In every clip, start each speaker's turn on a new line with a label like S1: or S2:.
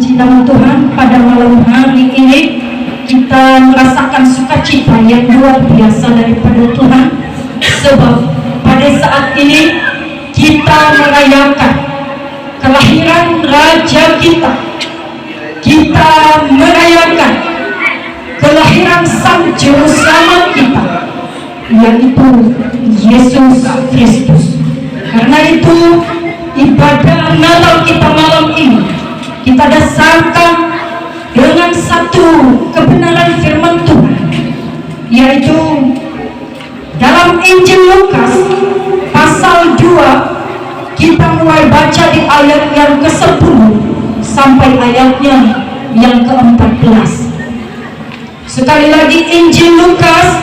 S1: Puji nama Tuhan, pada malam hari ini kita merasakan sukacita yang luar biasa daripada Tuhan, sebab pada saat ini kita merayakan kelahiran Raja kita. Kita merayakan kelahiran Sang Juru Selamat kita, yaitu Yesus Kristus. Karena itu ibadah Natal kita malam ini kita dasarkan dengan satu kebenaran firman Tuhan, yaitu dalam Injil Lukas pasal 2. Kita mulai baca di ayat yang ke-10 sampai ayatnya yang ke-14. Sekali lagi, Injil Lukas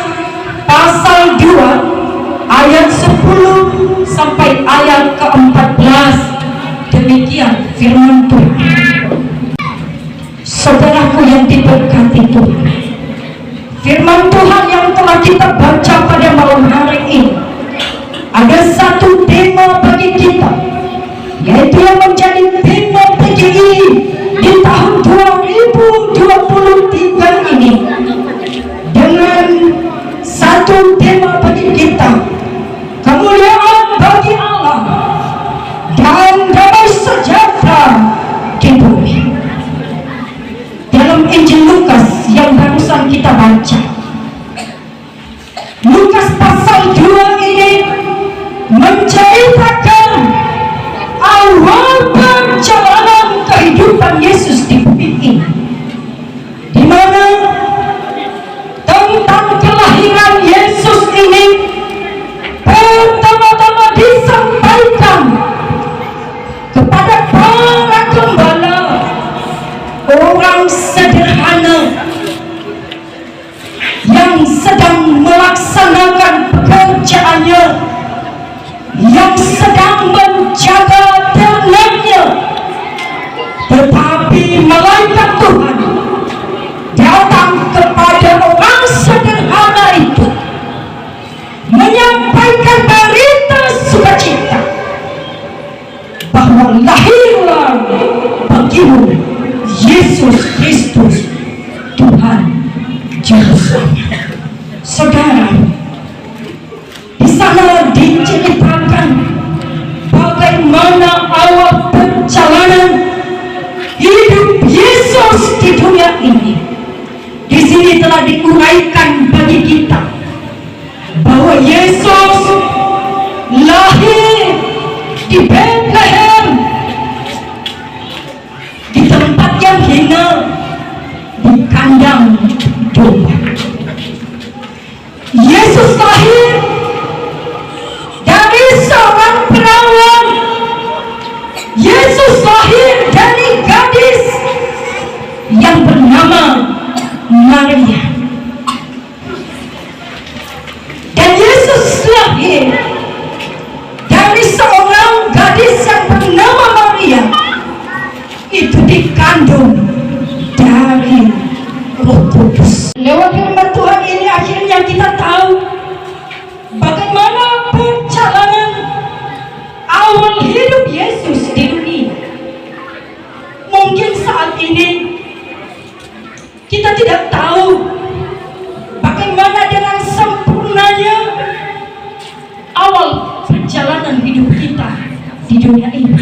S1: pasal 2 ayat 10 sampai ayat ke-14. Demikian firman Tuhan. Saudaraku yang diberkati Tuhan, firman Tuhan yang telah kita baca pada malam hari ini ada satu tema bagi kita, yaitu yang menjadi tema PGI di tahun 2023 ini, dengan satu tema bagi kita: kemuliaan bagi Allah dan damai sejahtera di bumi. Dalam Injil Lukas yang barusan kita baca, Lukas pasal 2 ini menceritakan awal perjalanan kehidupan Yesus di bumi ini, di mana tentang kelahiran Yesus ini pertama-tama disampaikan kepada para gembala, orang sederhana yang sedang melaksanakan pekerjaannya, yang sedang menjaga ternaknya. Tetapi malaikat Tuhan datang kepada orang sederhana itu, menyampaikan berita sukacita bahwa lahirlah bagimu Yesus Kristus, Tuhan Juru Selamat. Saudara, di sana diceritakan bagaimana awal perjalanan hidup Yesus di dunia ini. Di sini telah diuraikan bagi kita bahwa Yesus lahir di Bethlehem, di tempat yang hina, di kandang domba. Yesus lahir dari seorang perawan. Yesus lahir dari gadis yang bernama Maria. Dan Yesus lahir dari seorang gadis yang bernama Maria, itu dikandung dari Roh Kudus. Lewat firman Tuhan ini akhirnya kita tahu bagaimana perjalanan awal hidup Yesus di dunia. Mungkin saat ini kita tidak tahu bagaimana dengan sempurnanya awal perjalanan hidup kita di dunia ini.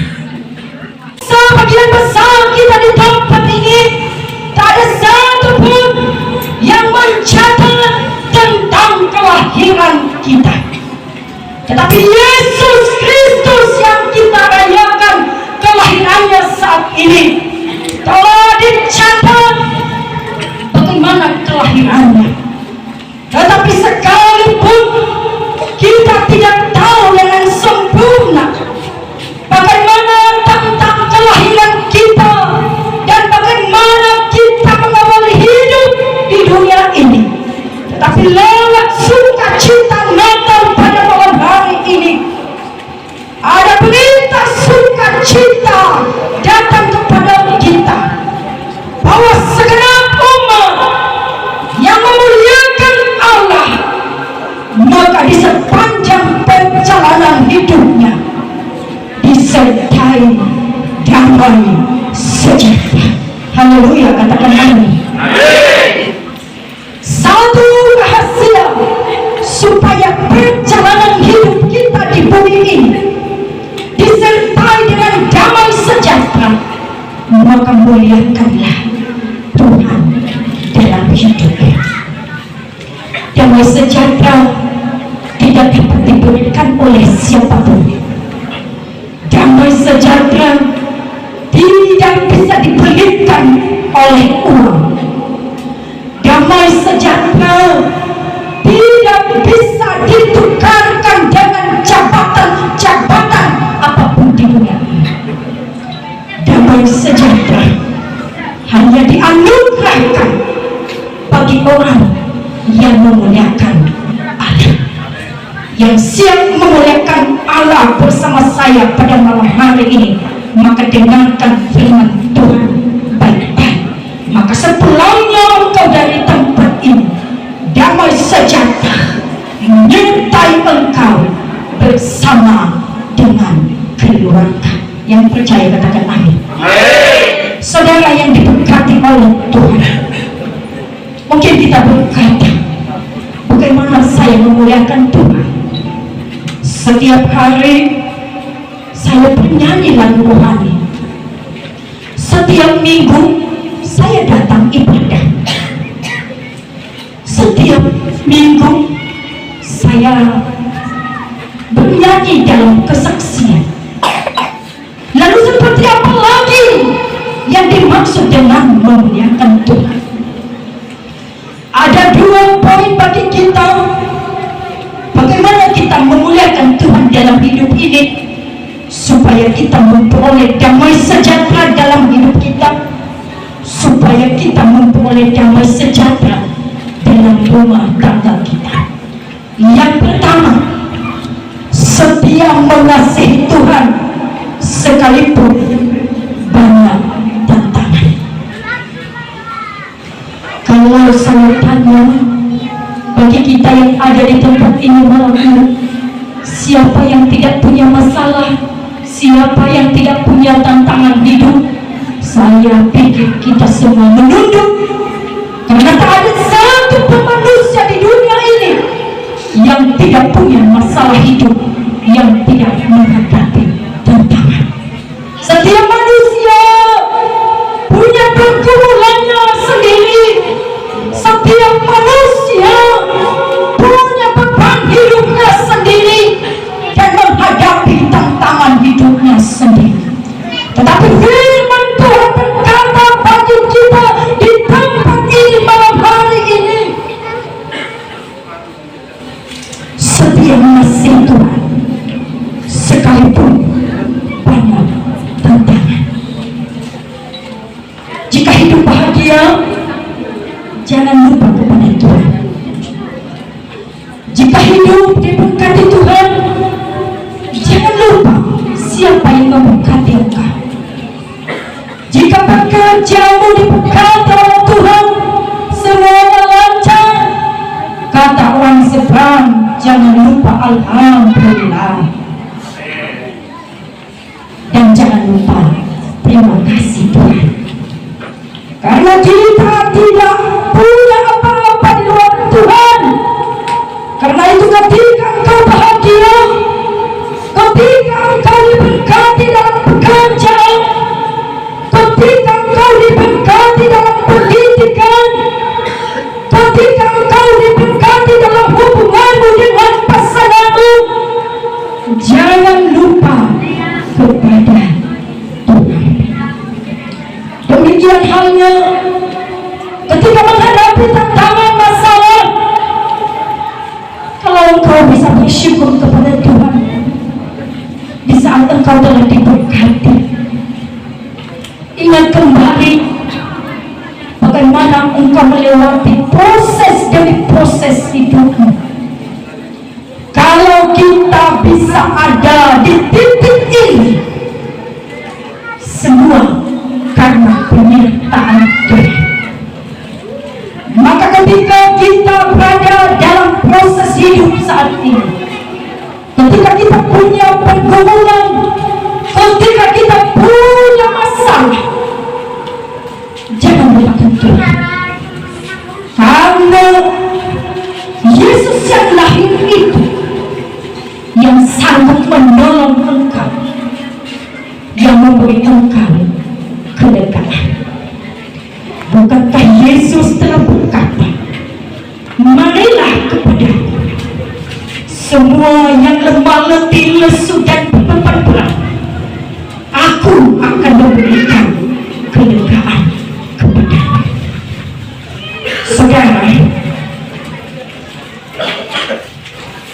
S1: Sebagian besar kita di tempat ini tak ada satu pun yang mencatat tentang kelahiran kita. Tetapi Yesus Kristus yang kita rayakan kelahirannya saat ini telah dicatat bagaimana kelahirannya. Tetapi sekalipun kita tidak tahu dengan sempurna bagaimana Haleluya, katakan amin. Satu rahasia supaya perjalanan hidup kita di bumi ini disertai dengan damai sejahtera, maka muliakanlah Tuhan dalam hidup. Damai sejahtera tidak dapat diberikan oleh siapapun. Damai sejahtera tidak bisa dibelikan oleh uang. Damai sejahtera tidak bisa ditukarkan dengan jabatan-jabatan apapun di dunia ini. Damai sejahtera hanya dianugerahkan bagi orang yang memuliakan Allah. Yang siap memuliakan Allah bersama saya pada malam hari ini, maka dengarkan firman Tuhan baik-baik. Maka sepulangnya engkau dari tempat ini, damai sejahtera menyertai engkau bersama dengan keluarga. Yang percaya katakan amin. Saudara yang diberkati oleh Tuhan, mungkin kita berkata, bagaimana saya memuliakan Tuhan? Setiap hari saya bernyanyi lagu rohani. Setiap minggu saya datang ibadah. Setiap minggu saya bernyanyi dalam kesaksian. Lalu seperti apa lagi yang dimaksud dengan memuliakan Tuhan? Ada dua poin bagi kita bagaimana kita memuliakan Tuhan dalam hidup ini, supaya kita memperoleh damai sejahtera dalam hidup kita, supaya kita memperoleh damai sejahtera dalam rumah tangga kita. Yang pertama, setia mengasihi Tuhan sekalipun banyak tantangan. Kalau saya tanya bagi kita yang ada di tempat ini malam ini, siapa yang tidak punya masalah, siapa yang tidak punya tantangan hidup? Saya pikir kita semua menunduk, karena tak ada satu pun manusia di dunia ini yang tidak punya masalah hidup, yang tidak menghadapi tantangan. Setiap manusia punya pergumulannya sendiri. Setiap manusia punya beban hidupnya sendiri dan menghadapi tantangan hidupnya sendiri. Tetapi firman Tuhan berkata bagi kita di tempat ini malam hari ini, setia mengasihi Tuhan sekalipun banyak tantangan. Jika hidup bahagia, jangan lupa kepada Tuhan. Jika hidup diberkati Tuhan, jangan lupa siapa yang memberkati engkau. Jika pekerjaanmu diberkati oleh Tuhan, semuanya lancar, kata orang seberang, jangan lupa alhamdulillah. Dan jangan lupa terima kasih Tuhan, karena kita tidak punya apa-apa di luar Tuhan. Karena itu ketika engkau bahagia, ketika engkau diberkati dalam pekerjaan, ketika engkau diberkati dalam pendidikan, ketika engkau diberkati dalam hubunganmu dengan pasanganmu, jangan lupa kepada Tuhan. Demikian halnya ketika menghadapi tantangan masalah, kalau engkau bisa bersyukur kepada Tuhan di saat engkau telah diberkati, ingat kembali bagaimana engkau melewati proses demi proses hidupmu. Kalau kita bisa ada di titik ini, semua karena penyertaan Tuhan. Maka ketika kita berada dalam proses hidup saat ini, ketika kita punya pergumulan, ketika kita punya masalah, menolong engkau, yang memberi engkau kelegaan. Bukankah Yesus telah berkata, marilah kepadaku semua yang lemah letih, lesu dan beban berat, aku akan memberikan kelegaan kepadamu. Saudara,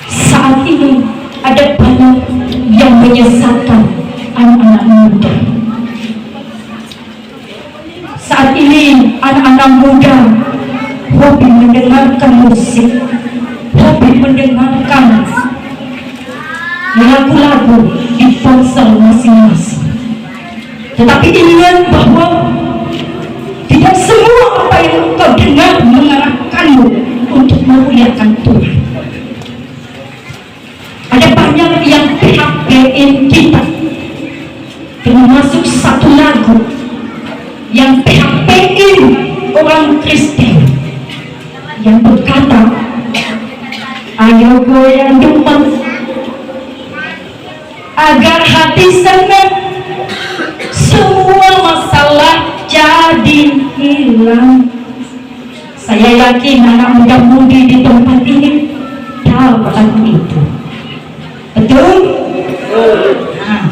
S1: saat ini ada banyak yang menyesatkan anak-anak muda. Saat ini anak-anak muda hobi mendengarkan musik, hobi mendengarkan lagu-lagu di ponsel masing-masing. Tetapi ingat bahwa tidak semua apa yang engkau dengar mengarahkanmu untuk memuliakan Tuhan. Ada banyak yang PHP-in kita, termasuk satu lagu yang PHP-in orang Kristen yang berkata, ayo goyang duman agar hati senang, semua masalah jadi hilang. Saya yakin anak muda-mudi di tempat ini tahu lagu itu. Betul? Nah,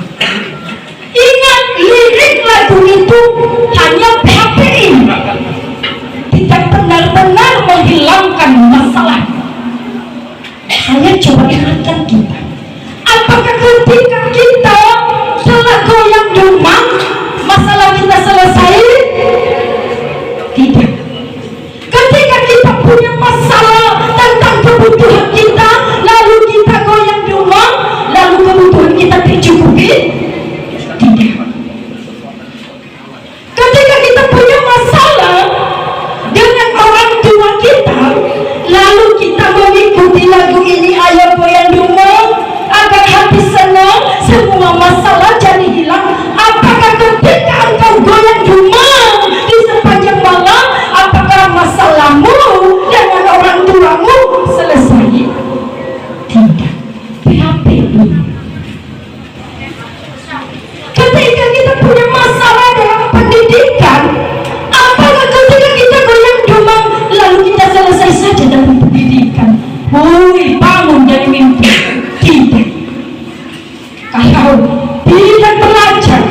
S1: ingat, lirik lagu itu hanya PHP-in, tidak benar-benar menghilangkan masalah. Saya coba ingatkan kita, apakah ketika kita telah goyang dumang masalah kita selesai? Tidak. Ketika kita punya masalah tentang kebutuhan kita, lalu kita goyang dumang, lalu kebutuhan kita tercukupi? Tidak. Ketika kita punya masalah dengan orang tua kita, lalu kita mengikuti lagu ini, ayo goyang dumang agar hati senang, semua masalah jadi hilang. Apakah ketika engkau goyang dumang di sepanjang malam, apakah masalahmu dengan orang tuamu selesai? Tidak. PHP-in. Ketika kita punya masalah dalam pendidikan, apakah ketika kita goyang dumang lalu kita selesai saja dalam pendidikan? Woi, bangun dari mimpi. Tidak. Kalau tidak belajar,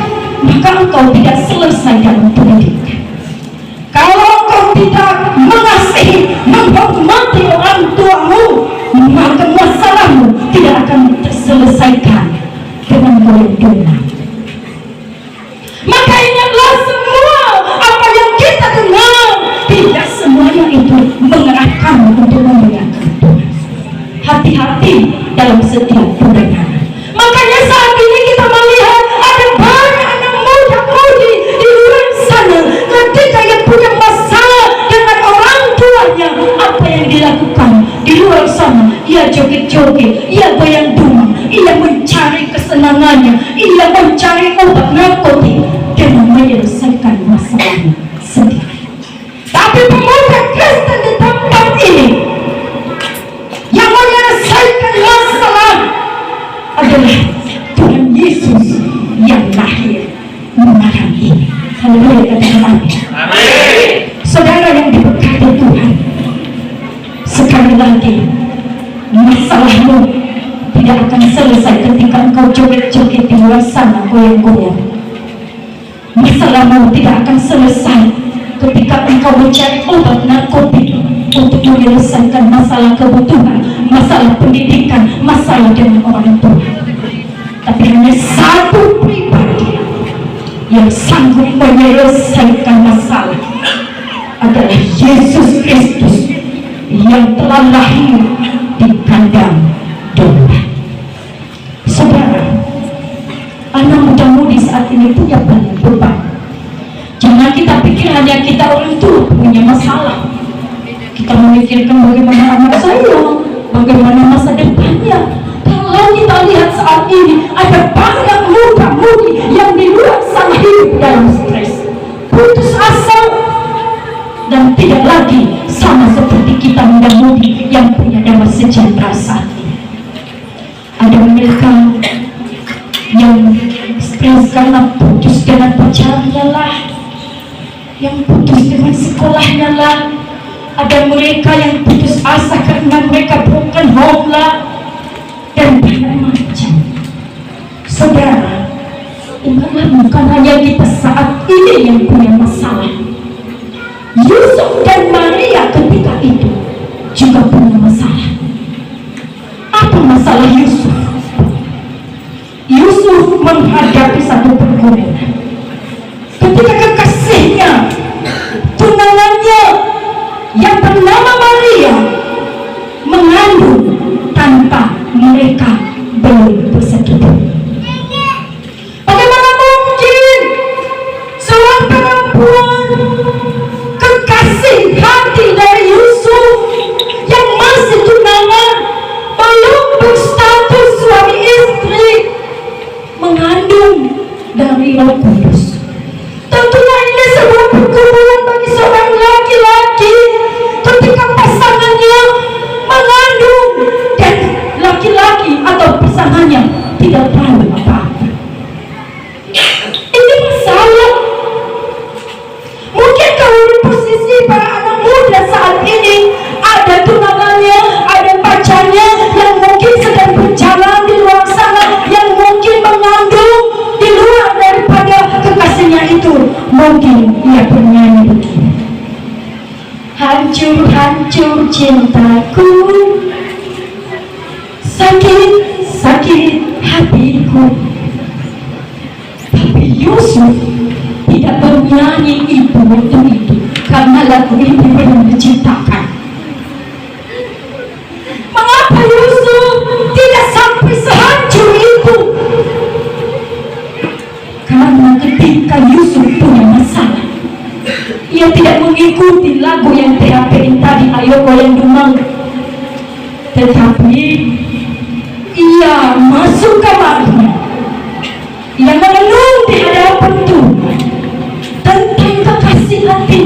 S1: maka engkau tidak selesai dalam pendidikan. Kalau engkau tidak mengasihi, menghormati orang tuamu, maka masalahmu tidak akan terselesaikan dengan goyang dumang. Maka ingatlah, semua apa yang kita dengar, tidak semuanya itu mengarahkanmu untuk memuliakan Tuhan. Hati-hati dalam setiap pendengaran. Makanya saat ini kita melihat ada banyak anak muda-mudi di luar sana, ketika yang punya masalah dengan orang tuanya, apa yang dilakukan di luar sana? Ia joget-joget, ia goyang dumang, ia mencari kesenangannya, ia mencari obat narkotik dengan menyelesaikan masalahnya sendiri. Tapi pemuda Kristen di tempat ini yang menyelesaikan masalah adalah Tuhan Yesus yang lahir malam ini. Haleluya, katakan amin. Saudara yang diberkati Tuhan, sekali lagi, masalahmu tidak akan selesai ketika engkau joget-joget di luar sana, goyang-goyang. Masalahmu tidak akan selesai ketika engkau mencari obat narkotik untuk menyelesaikan masalah kebutuhan, masalah pendidikan, masalah dengan orang tua. Tapi hanya satu pribadi yang sanggup menyelesaikan masalah, adalah Yesus Kristus yang telah lahir di kandang domba. Saudara, anak muda-mudi saat ini punya banyak beban. Jangan kita pikir hanya kita orang tua punya masalah. Kita memikirkan bagaimana anak saya, bagaimana masa depannya. Kalau kita lihat saat ini, ada banyak muda-mudi yang di luar sana hidup dalam stres, putus asa, dan tidak lagi sama seperti kita muda-mudi yang punya damai sejahtera saat ini. Ada mereka yang stres karena putus dengan pacarnya lah, yang putus dengan sekolahnya lah, ada mereka yang putus asa karena mereka broken home lah, dan banyak macam. Saudara, ingatlah bukan hanya kita saat ini yang punya masalah. Yusuf dan Maria ketika itu juga punya masalah. Apa masalah Yusuf? Yusuf menghadapi satu pergumulan ketika kekasihnya, tunangannya yang bernama Maria, mengandung tanpa mereka belum bersetubuh. Bagaimana mungkin seorang perempuan kekasih hati dari Yusuf yang masih tunangan, belum berstatus suami istri, mengandung dari Roh Kudus? Tentunya ini sebuah pergumulan bagi seorang laki-laki ketika pasangannya mengandung dan laki-laki atau pasangannya tidak tahu apa-apa. Ini masalah. Mungkin kalau di posisi para anak muda saat ini, ada tunangannya, ada pacarnya yang mungkin sedang berjalan di luar sana, yang mungkin mengandung di luar daripada kekasihnya itu. Mungkin ia bernyanyi begini: hancur-hancur cintaku, sakit-sakit hatiku. Tapi Yusuf tidak bernyanyi itu waktu itu karena lagu ini belum diciptakan. Mengapa Yusuf tidak sampai sehancur itu? Karena ketika Yusuf punya masalah, ia tidak mengikuti lagu yang THP tadi, ayo goyang dumang, tetapi ia masuk kamarnya, ia merenung di hadapan Tuhan tentang kekasih hati,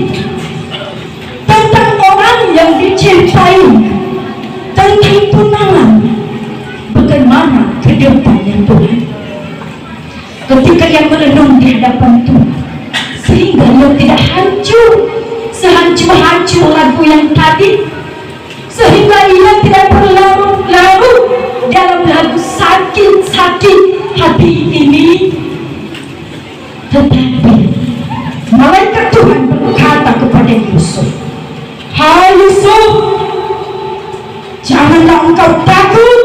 S1: tentang orang yang dicintai, tentang tunangan, bagaimana ke depannya Tuhan. Ketika ia merenung di hadapan Tuhan, sehingga ia tidak hancur sehancur-hancur lagu yang tadi, sehingga ia tidak berlarut-larut dalam lagu sakit-sakit hati ini. Tetapi malaikat Tuhan berkata kepada Yusuf, hai Yusuf, janganlah engkau takut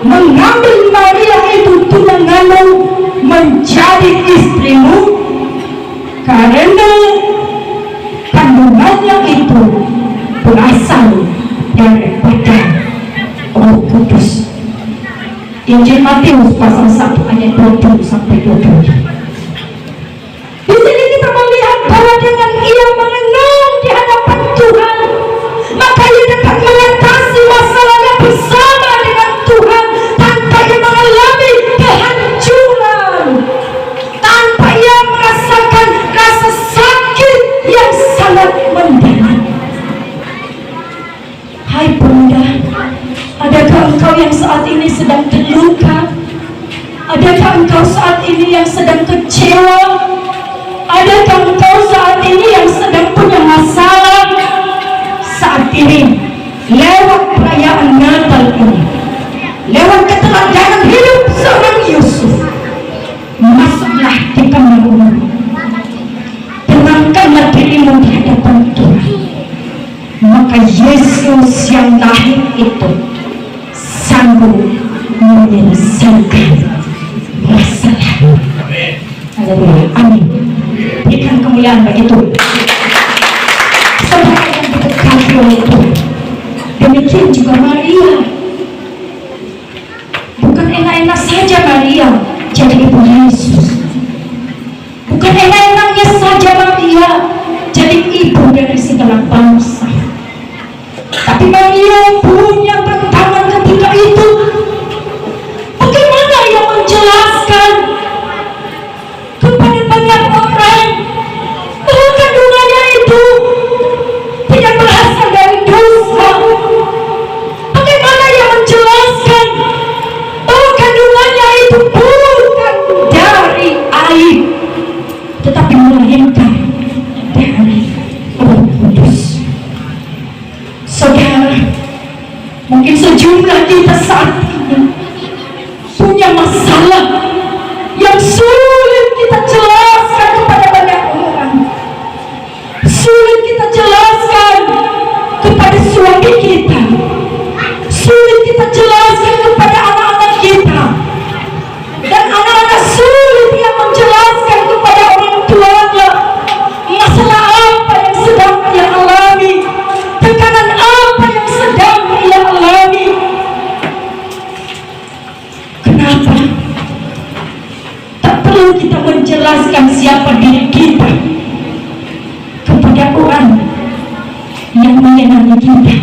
S1: mengambil Maria itu tunanganmu menjadi istrimu, karena kandungannya itu berasal daripada Roh Kudus. Injil Matius pasal 1 ayat 20 sampai 22. Di sini kita melihat bahwa dengan ia merenung di hadapan Tuhan, maka ia dapat mengatasi masalahnya bersama dengan Tuhan tanpa ia mengalami kehancuran, tanpa ia merasakan rasa sakit yang sangat mendalam. Hai bunda, adakah engkau yang saat ini sedang terluka? Adakah engkau saat ini yang sedang kecewa? Adakah engkau saat ini yang sedang punya masalah? Saat ini, lewat perayaan Natal ini, lewat keteladanan hidup seorang Yusuf, masuklah di kamar rumah, tenangkanlah dirimu di hadapan Tuhan. Maka Yesus yang lahir itu sanggup menyelesaikan masalah. Haleluya, amin. Berikan kemuliaan bagi Tuhan. Saudara yang dikasihi oleh Tuhan, demikian juga Maria. Bukan enak-enak saja Maria jadi ibu Yesus. Bukan enak-enaknya saja Maria jadi ibu dari segala bangsa. Tapi Maria punya tantangan ketika itu. Bagaimana ia menjelaskan kepada banyak orang bahwa kandungannya itu tidak berasal dari dosa? Bagaimana ia siapa diri kita kepada orang yang menyenangi kita.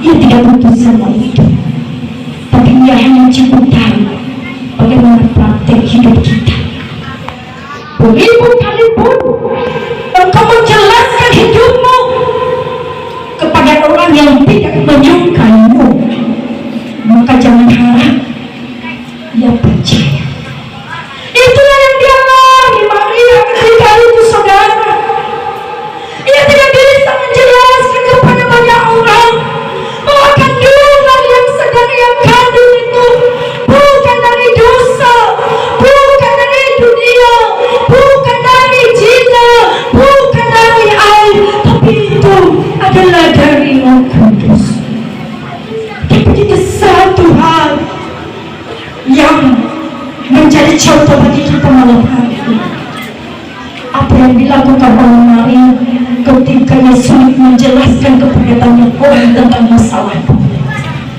S1: Ia tidak butuh semua itu, tapi ia hanya cukup tahu bagaimana praktek hidup kita. Beribu kali pun engkau menjelaskan hidupmu kepada orang yang tidak menyukaimu, maka jangan harap ia percaya. Itulah yang dialami Maria ketika itu, saudara. Ia tidak bisa menjelaskan kepada banyak orang bahwa kandungan yang sedang ia kandung itu bukan dari dosa, bukan dari dunia, bukan dari zina, bukan dari air, tapi itu adalah dari Roh Kudus. Tapi itu satu hal yang menjadi contoh bagi kita malam hari ini. Apa yang dilakukan oleh Maria ketika ia sulit menjelaskan kepada banyak orang tentang masalah.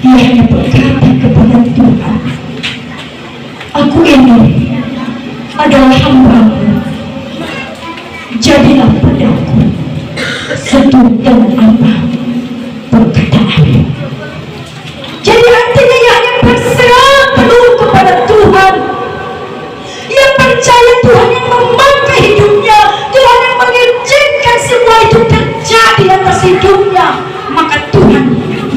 S1: Dia hanya berkata kepada Tuhan, aku ini adalah hamba-Mu, jadilah padaku seturut dengan apa perkataan-Mu. Jadi artinya ia hanya berserah penuh kepada Tuhan. Ia percaya Tuhan yang memakai hidupnya, Tuhan yang mengizinkan semua itu terjadi atas hidupnya. Maka Tuhan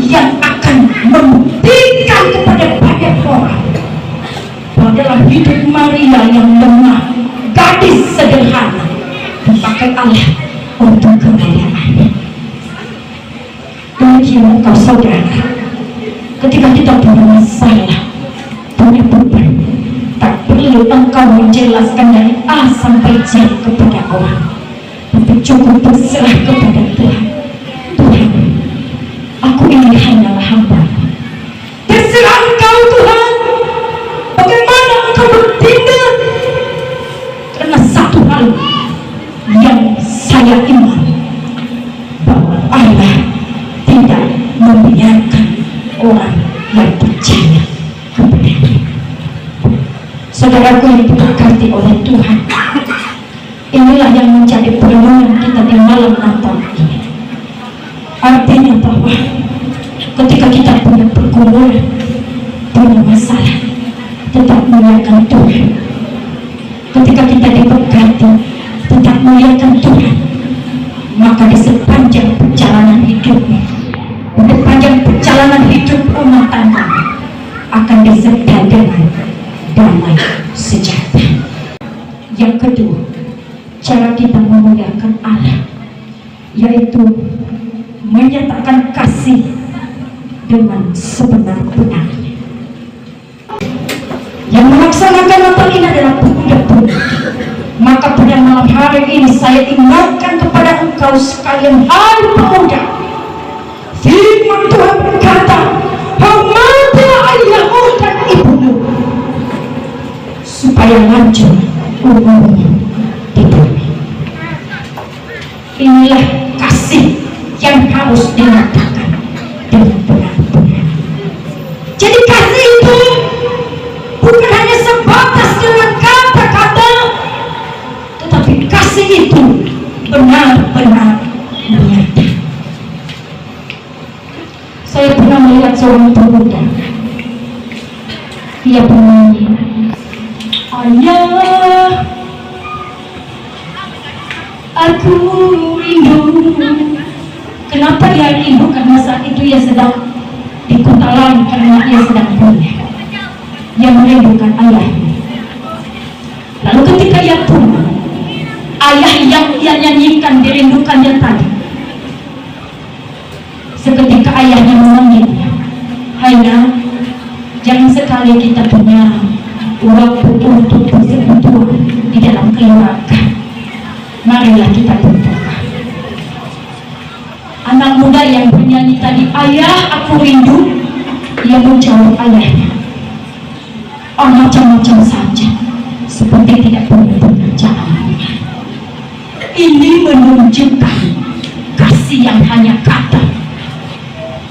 S1: yang akan membuktikan kepada banyak orang adalah hidup Maria yang lemah, gadis sederhana, dipakai Allah untuk kemuliaan. Demikian engkau saudara, ketika kita punya masalah, punya beban, tak perlu engkau menjelaskan dari A sampai Z kepada orang, tapi cukup berserah kepada Tuhan. Tuhan, aku ini hanyalah hamba. Terserah engkau Tuhan, bagaimana engkau bertindak. Karena satu hal yang saya iman, bahwa Allah tidak membiarkan orang yang percaya kepada-Nya. Saudaraku yang diberkati oleh Tuhan, inilah yang menjadi perenungan kita di malam Natal ini. Artinya bahwa ketika kita punya pergumulan, punya masalah, tetap muliakan Tuhan. Ketika kita diberkati, tetap muliakan Tuhan. Maka di sepanjang perjalanan hidupnya, di sepanjang perjalanan hidup rumah tangga akan disertai dengan damai sejahtera. Yang kedua, cara kita memuliakan Allah, yaitu menyatakan kasih dengan sebenar-benarnya. Yang melaksanakan Natal ini adalah pemuda-pemuda. Maka pada malam hari ini saya ingatkan kepada engkau sekalian, hai pemuda, firman Tuhan berkata, hormatilah ayahmu dan ibumu, supaya lanjut umurmu di bumi. Inilah kasih yang harus dinyatakan dengan benar-benar. Jadi kasih itu bukan hanya sebatas dengan kata-kata, tetapi kasih itu benar-benar nyata. Saya pernah melihat seorang pemuda, dia bernyanyi, ayah, aku rindu. Kenapa dia rindu? Karena saat itu ia sedang di kota lain, karena ia sedang kuliah. Ia merindukan ayahnya. Lalu ketika ia pulang, ayah yang ia nyanyikan dirindukannya tadi, seketika ayahnya memanggilnya, hai nak, jangan sekali kita punya waktu untuk bersekutu di dalam keluarga. Marilah kita berdoa. Anak muda yang bernyanyi tadi, ayah aku rindu, ia menjawab ayahnya, oh macam-macam saja, seperti tidak punya pekerjaan. Ini menunjukkan kasih yang hanya kata.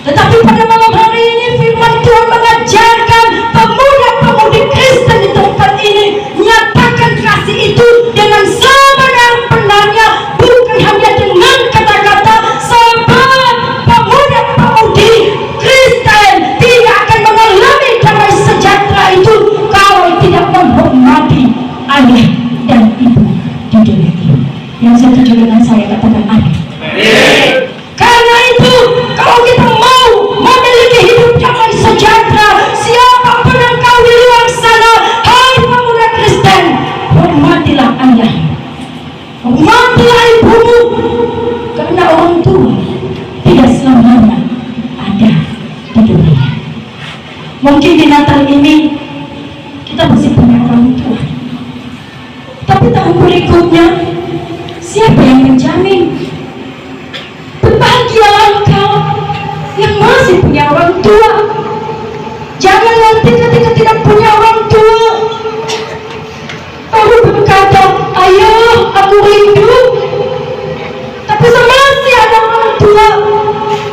S1: Tetapi pada malam hari ini firman Tuhan mengajarkan pemuda-pemudi Kristen di tempat ini nyatakan kasih itu dengan setuju dengan saya? Katakan amin. Karena itu, kalau kita mau memiliki hidup damai sejahtera, siapapun engkau di luar sana, hai pemuda Kristen, hormatilah ayah, hormatilah ibumu, karena orang tua tidak selamanya ada di dunia. Mungkin di Natal ini kita masih punya orang tua, tapi tahun berikutnya siapa yang menjamin? Berbahagialah engkau yang masih punya orang tua. Jangan nanti ketika tidak punya orang tua baru berkata, ayah aku rindu, tapi masih ada orang tua.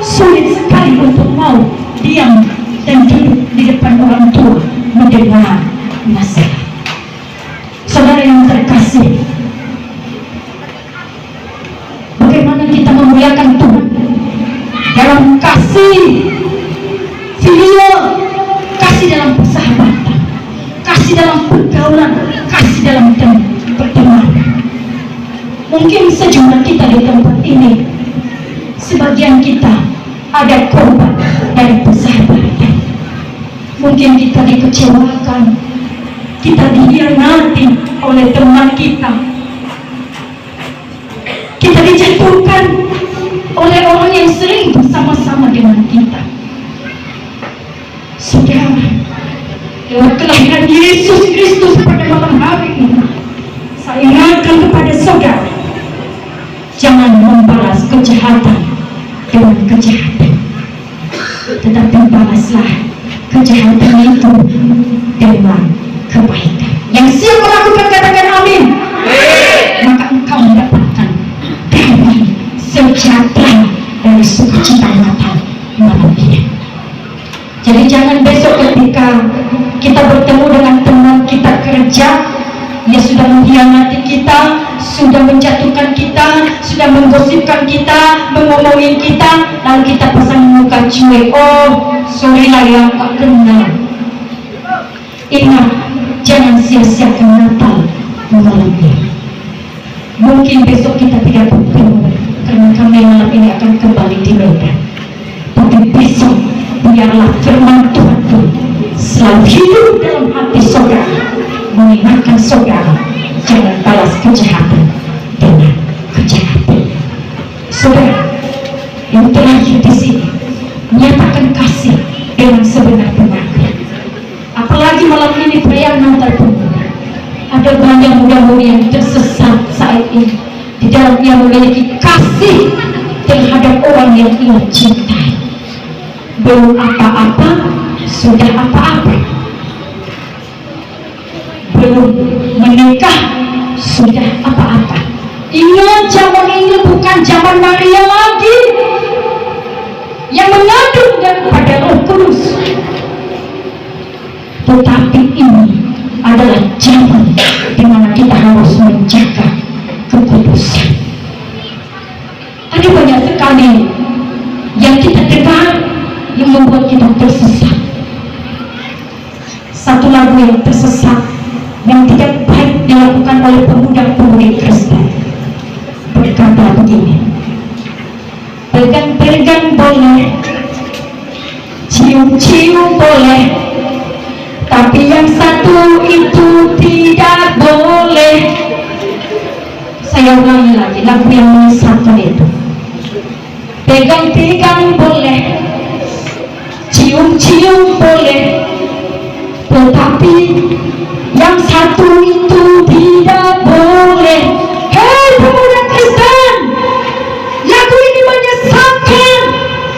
S1: Sulit sekali untuk mau diam dan duduk di depan orang tua mendengar nasihat. Saudara yang terkasih, bagaimana kita memuliakan Tuhan dalam kasih filial, kasih dalam persahabatan, kasih dalam pergaulan, kasih dalam pertemanan. Mungkin sejumlah kita di tempat ini, sebagian kita ada korban dari persahabatan. Mungkin kita dikecewakan, kita dihianati oleh teman kita, kita dijatuhkan oleh orang yang sering bersama-sama dengan kita. Saudara, lewat kelahiran Yesus Kristus pada malam hari ini, saya ingatkan kepada saudara, jangan membalas kejahatan dengan kejahatan, tetapi balaslah kejahatan itu dengan kebaikan. Yang siap melakukan katakan amin. Maka engkau mendapatkan damai sejahtera dari sukacita Natal malam ini. Jadi jangan besok ketika kita bertemu dengan teman kita kerja, dia sudah mengkhianati kita, sudah menjatuhkan kita, sudah menggosipkan kita, mengomongin kita, lalu kita pasang muka cuek, oh sorry lah ya, tak kenal. Ingat, jangan sia-siakan Natal malam ini. Mungkin besok kita tidak bertemu karena kami malam ini akan kembali di Medan, tapi besok biarlah firman Tuhan selalu hidup dalam hati saudara, mengingatkan saudara jangan balas kejahatan dengan kejahatan. Saudara yang terakhir di sini, nyatakan kasih dengan sebenar-benarnya. Apalagi malam ini perayaan Natal Pemuda, ada banyak muda-mudi yang tersesat saat ini di dalam ia memiliki kasih terhadap orang yang ia cintai. Belum apa-apa sudah apa-apa, belum menikah sudah apa-apa. Ingat, zaman ini bukan zaman Maria lagi yang mengandung daripada Roh Kudus, tetapi ini adalah zaman di mana kita harus menjaga kekudusan. Ada banyak sekali yang kita dengar yang membuat kita tersesat. Satu lagu yang tersesat yang tidak baik dilakukan oleh pemuda-pemudi Kristen berkata begini, pegang-pegang boleh, cium-cium boleh, tapi yang satu itu tidak boleh. Saya ulangi lagi lagu yang menyesatkan itu. Pegang-pegang boleh, cium-cium boleh, tetapi yang satu itu tidak boleh. Hei pemuda Kristen, lagu ini menyesatkan.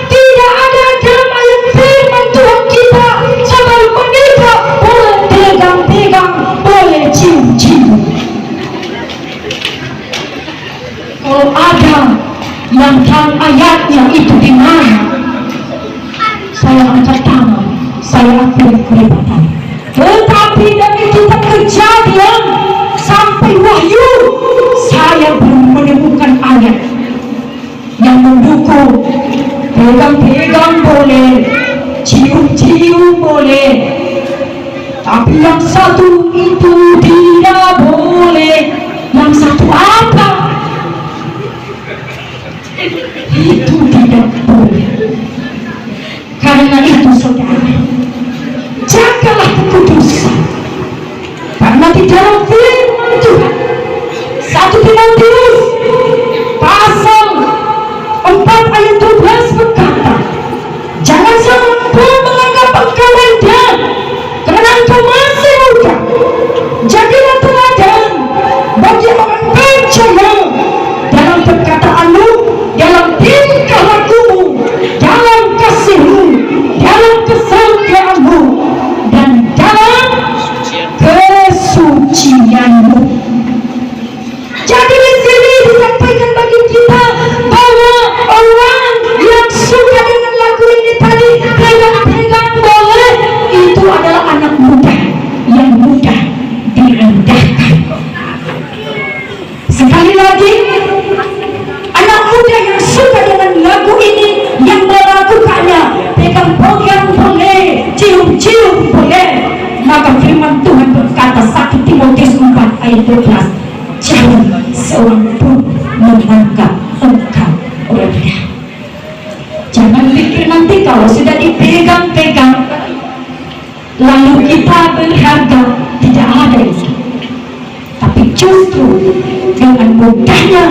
S1: Tidak ada dalam ayat firman Tuhan kita sebelum menikah boleh pegang-pegang, boleh cium-cium. Kalau ada yang dalam ayatnya itu di mana, saya angkat tangan, saya akui kelibatan. Tetapi dari kitab Kejadian sampai Wahyu, saya belum menemukan ayat yang mendukung pegang-pegang boleh, cium-cium boleh, tapi yang satu itu tidak boleh. Yang satu apa? Itu tidak boleh. Karena itu saudara, jagalah kekudusan. Karena di dalam firman Tuhan 1 Timotius pasal 4 ayat 12 berkata, jangan sampai menganggap engkau rendah karena engkau masih muda. Jadilah teladan bagi orang percaya dalam perkataanmu, dalam tingkah lakumu, dalam kasihmu, dalam kesetiaanmu, dan dalam kesucianmu. Jadi di sini disampaikan bagi kita bahwa orang yang suka dengan lagu ini tadi pegang-pegang boleh, itu adalah anak muda yang mudah direndahkan. Sekali lagi, anak muda yang suka dengan lagu ini, yang melakukannya pegang-pegang boleh, cium-cium boleh, maka firman Tuhan berkata 1 Timotius 4 ayat 12, jangan seorang pun menganggap engkau rendah. Jangan pikir nanti kalau sudah dipegang-pegang lalu kita berharga, tidak ada itu. Tapi justru dengan mudahnya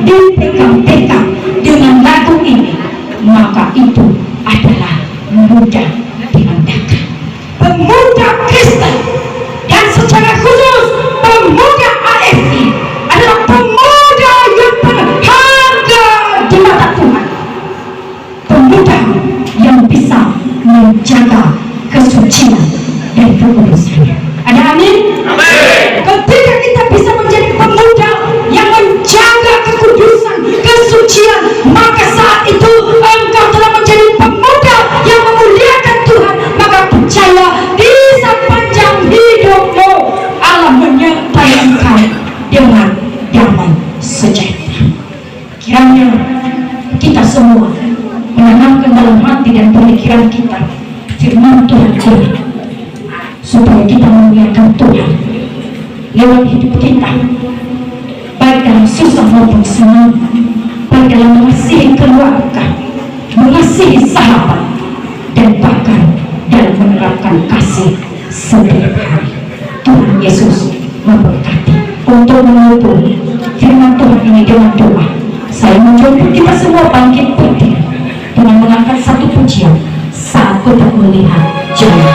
S1: dipegang-pegang dengan lagu ini, maka itu adalah mudah direndahkan. Pemuda Kristen dan secara khusus pemuda AFI adalah pemuda yang berharga di mata Tuhan. Pemuda yang bisa menjaga kesucian dan kekudusan. Ada amin? Amin. Ketika kita bisa menjadi pemuda yang menjaga kekudusan, kesucian, maka saat itu engkau telah menjadi pemuda yang memuliakan Tuhan. Maka percaya di sepanjang hidupmu Allah menyertai engkau dengan damai sejahtera. Kiranya kita semua menanamkan dalam hati dan pemikiran kita firman Tuhan ini, supaya kita memuliakan Tuhan lewat hidup kita, baik dalam susah maupun senang, baik dalam mengasihi keluarga, mengasihi sahabat, dan bahkan dalam menerapkan kasih setiap hari. Tuhan Yesus memberkati. Untuk menutup firman Tuhan ini dengan doa, saya mencoba kita semua bangkit berdiri dengan mengangkat satu pujian saat kita melihat jalan.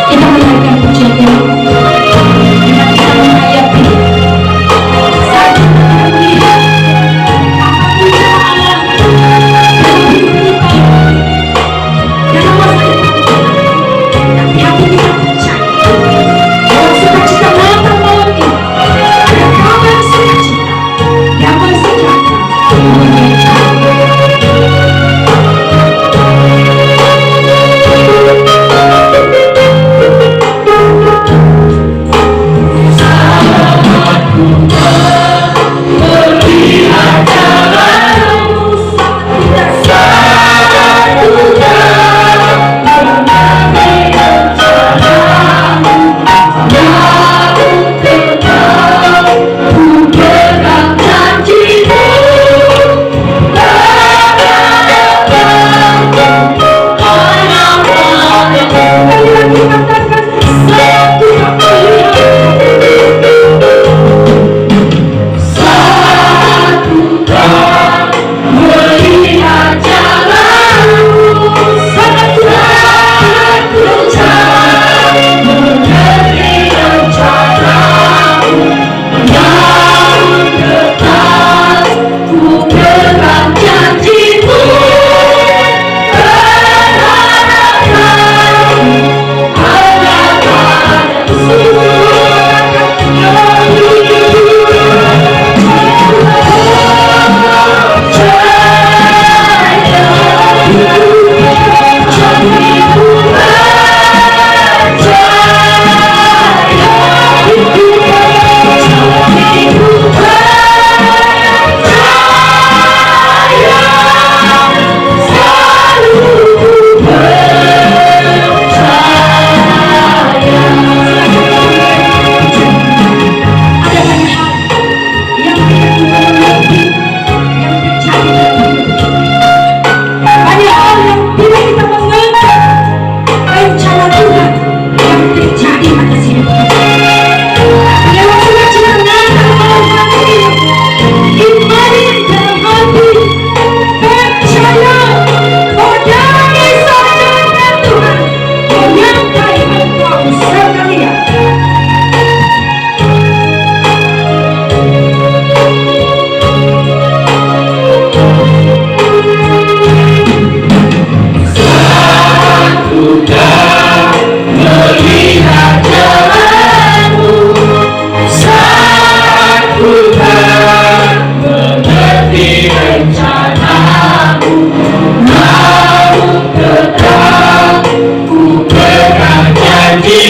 S1: Kita menaikkan pujian ini dengan kita menghayati saat kita melihat apa Allah dalam hidup kita, dalam masa depan. Tapi hati kita percaya bahwa sukacita malam ini ada kabar sukacita, damai sejahtera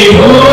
S2: Ibu